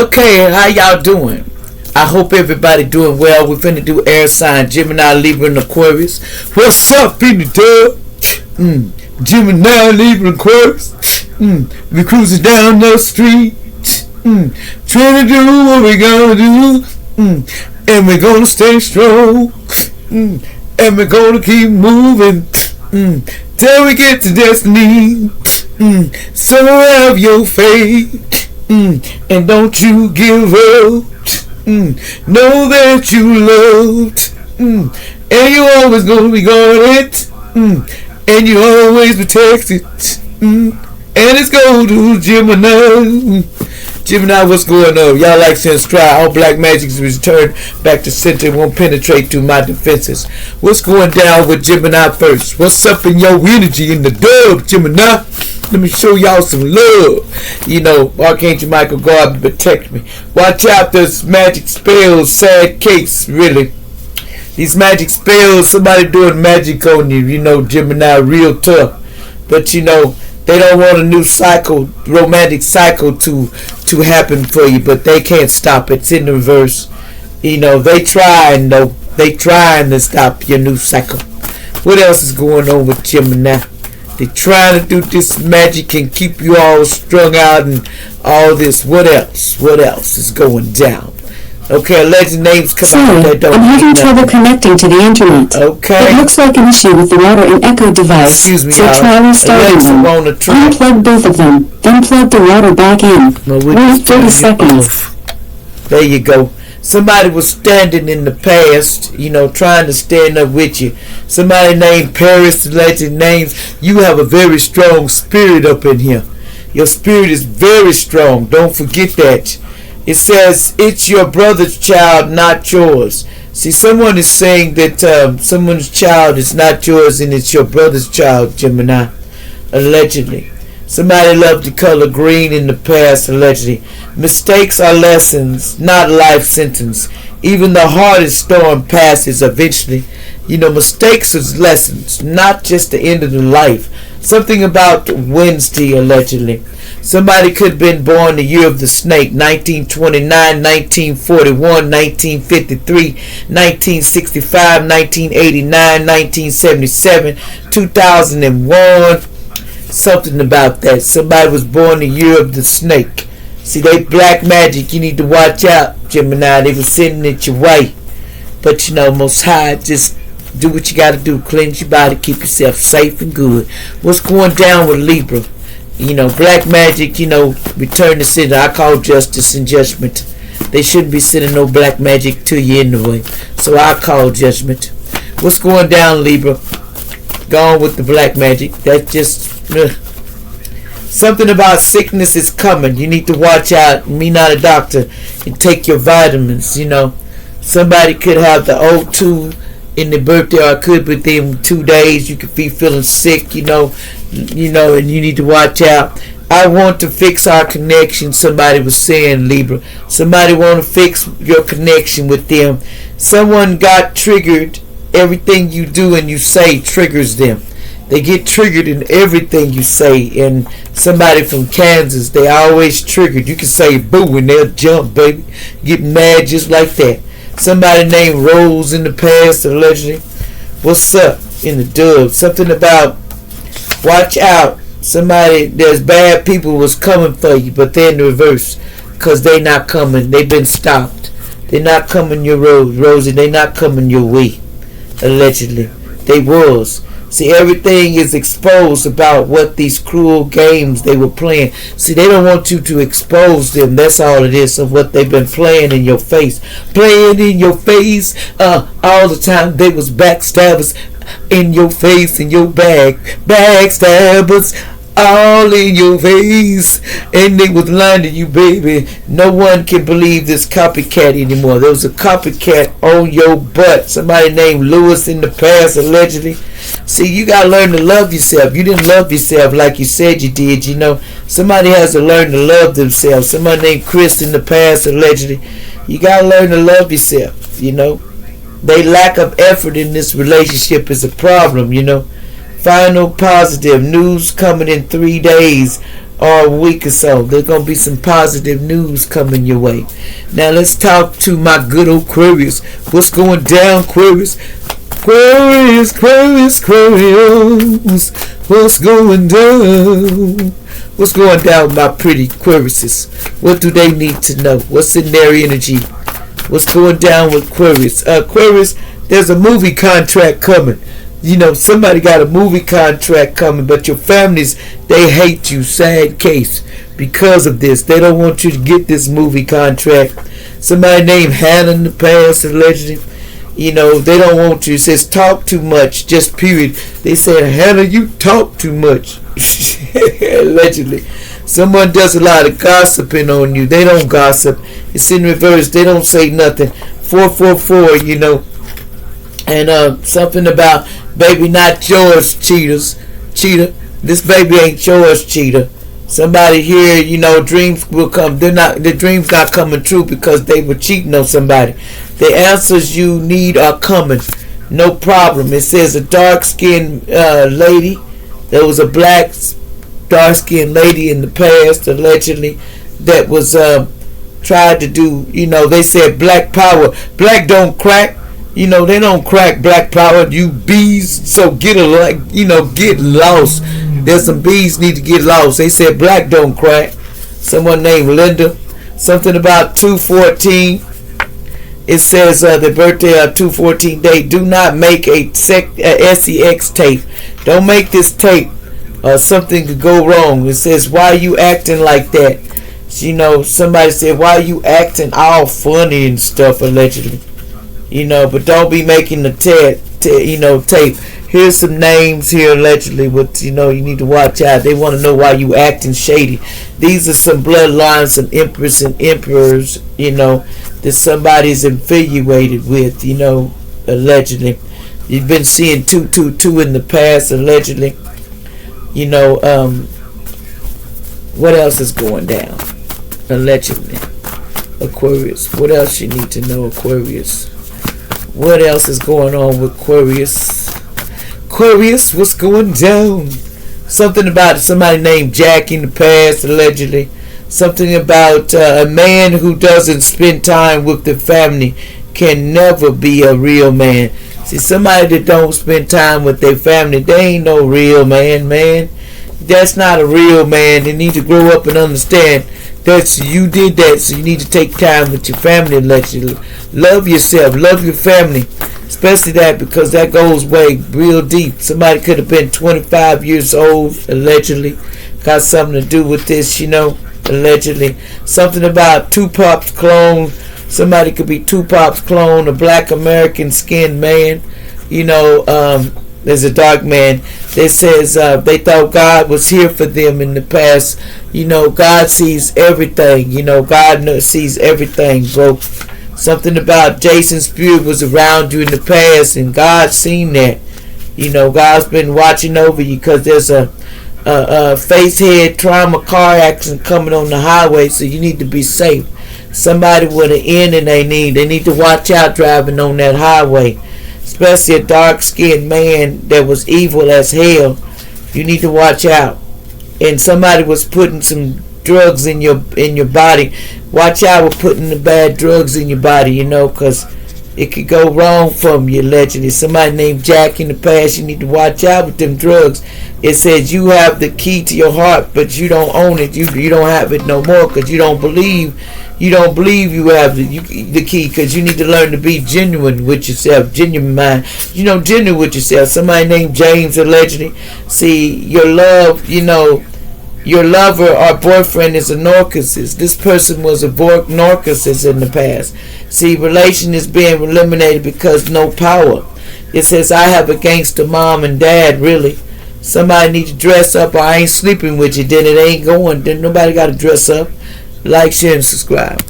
Okay, how y'all doing? I hope everybody doing well. We're finna do air sign Gemini, Libra, and Aquarius. What's up in the dub? Gemini, Libra, Aquarius. We cruising down the street. Trying to do what we gonna do. And we're gonna stay strong. And we're gonna keep moving. Till we get to destiny. So have your faith. And don't you give up. Know that you loved. And you always gonna be guarded. And you always protected. And it's go to Gemini. Gemini, what's going on? Y'all like since try. All black magic is returned back to center and won't penetrate through my defenses. What's going down with Gemini first? What's up in your energy in the dub, Gemini? Let me show y'all some love. You know, Archangel Michael, God protect me. Watch out, this magic spells, sad case, really. These magic spells, somebody doing magic on you, you know, Gemini, real tough. But you know, they don't want a new cycle, romantic cycle to happen for you, but they can't stop it. It's in the reverse. You know, they trying though. They trying to stop your new cycle. What else is going on with Gemini? They trying to do this magic and keep you all strung out and all this. What else? What else is going down? Okay, alleged names come out that don't. I'm having trouble connecting to the internet. Okay. It looks like an issue with the router and echo device. Excuse me, so try restarting them. Unplug both of them, then plug the router back in. Wait 30 seconds. There you go. Somebody was standing in the past, you know, trying to stand up with you. Somebody named Paris, alleged names. You have a very strong spirit up in here. Your spirit is very strong. Don't forget that. It says it's your brother's child, not yours. See, someone is saying that someone's child is not yours and it's your brother's child, Gemini. Allegedly. Somebody loved the color green in the past, allegedly. Mistakes are lessons, not life sentence. Even the hardest storm passes eventually. You know, mistakes is lessons, not just the end of the life. Something about Wednesday, allegedly. Somebody could have been born the year of the snake, 1929, 1941, 1953, 1965, 1989, 1977, 2001. Something about that. Somebody was born the year of the snake. See, they black magic. You need to watch out, Gemini. They were sending it your way. But you know, Most High, just do what you got to do. Cleanse your body. Keep yourself safe and good. What's going down with Libra? You know, black magic, you know, return to sender. I call justice and judgment. They shouldn't be sending no black magic to you anyway. So I call judgment. What's going down, Libra? Gone with the black magic. That's just something about sickness is coming. You need to watch out. Me not a doctor. And take your vitamins, you know. Somebody could have the O2 in the birthday, or could within 2 days. You could be feeling sick, you know, and you need to watch out. I want to fix our connection, somebody was saying, Libra. Somebody want to fix your connection with them. Someone got triggered. Everything you do and you say triggers them. They get triggered in everything you say. And somebody from Kansas, they always triggered. You can say boo and they'll jump, baby. Get mad just like that. Somebody named Rose in the past, allegedly. What's up in the dub? Something about watch out. Somebody, there's bad people was coming for you, but they're in the reverse. Because they not coming. They've been stopped. They're not coming your road, Rosie. They not coming your way. Allegedly. They was. See, everything is exposed about what these cruel games they were playing. See, they don't want you to expose them. That's all it is of what they've been playing in your face. Playing in your face all the time. They was backstabbers in your face, in your back. Backstabbers all in your face. And they was lying to you, baby. No one can believe this copycat anymore. There was a copycat on your butt. Somebody named Lewis in the past, allegedly. See, you got to learn to love yourself. You didn't love yourself like you said you did, you know. Somebody has to learn to love themselves. Somebody named Chris in the past, allegedly. You got to learn to love yourself, you know. They lack of effort in this relationship is a problem, you know. Final positive news coming in 3 days. or a week or so. There's going to be some positive news coming your way. Now let's talk to my good old Aquarius. What's going down, Aquarius? Aquarius, Aquarius, Aquarius. What's going down? What's going down with my pretty Aquariuses? What do they need to know? What's in their energy? What's going down with Aquarius? Aquarius, there's a movie contract coming. You know, somebody got a movie contract coming, but your families, they hate you. Sad case. Because of this, they don't want you to get this movie contract. Somebody named Hannah in the past, allegedly. You know, they don't want you. It says talk too much, just period. They said, Hannah, you talk too much. Allegedly. Someone does a lot of gossiping on you. They don't gossip. It's in reverse. They don't say nothing. 444, you know. And something about baby not yours, cheater. This baby ain't yours, cheater. Somebody here, you know, dreams will come. The dreams not coming true because they were cheating on somebody. The answers you need are coming. No problem. It says a dark-skinned lady. There was a black dark-skinned lady in the past, allegedly, that was tried to do, you know, they said black power. Black don't crack. You know, they don't crack black power. You bees, so get lost. There's some bees need to get lost. They said black don't crack. Someone named Linda. Something about 214. It says the birthday of 214 day. Do not make a sex tape. Don't make this tape. Something could go wrong. It says, why you acting like that? You know, somebody said, why you acting all funny and stuff, allegedly. You know, but don't be making the tape. Here's some names here, allegedly, with, you know, you need to watch out. They want to know why you acting shady. These are some bloodlines, some empress and emperors, you know, that somebody's infatuated with, you know, allegedly. You've been seeing 222 in the past, allegedly. You know, what else is going down? Allegedly. Aquarius. What else you need to know, Aquarius? What else is going on with Aquarius? Aquarius, what's going down? Something about somebody named Jack in the past, allegedly. Something about a man who doesn't spend time with the family can never be a real man. See, somebody that don't spend time with their family, they ain't no real man. That's not a real man. They need to grow up and understand that you did that, so you need to take time with your family, allegedly. Love yourself, love your family, especially that, because that goes way real deep. Somebody could have been 25 years old, allegedly, got something to do with this, you know, allegedly. Something about Tupac's clone. Somebody could be Tupac's clone, a black American skinned man, you know. There's a dark man that says they thought God was here for them in the past. You know, God sees everything. You know, God sees everything, bro. Something about Jason's spirit was around you in the past, and God's seen that. You know, God's been watching over you, because there's a face head trauma car accident coming on the highway, so you need to be safe. Somebody with an end in their knee, they need to watch out driving on that highway. Especially a dark-skinned man that was evil as hell. You need to watch out. And somebody was putting some drugs in your body. Watch out with putting the bad drugs in your body, you know, because it could go wrong from you, allegedly. Somebody named Jack in the past, you need to watch out with them drugs. It says you have the key to your heart, but you don't own it. You don't have it no more, because you don't believe you have the key, because you need to learn to be genuine with yourself, genuine mind. You know, genuine with yourself. Somebody named James, allegedly. See, your love, you know, your lover or boyfriend is a narcissist. This person was a narcissist in the past. See, relation is being eliminated because no power. It says, I have a gangster mom and dad, really. Somebody need to dress up, or I ain't sleeping with you, then it ain't going. Then nobody got to dress up. Like, share, and subscribe.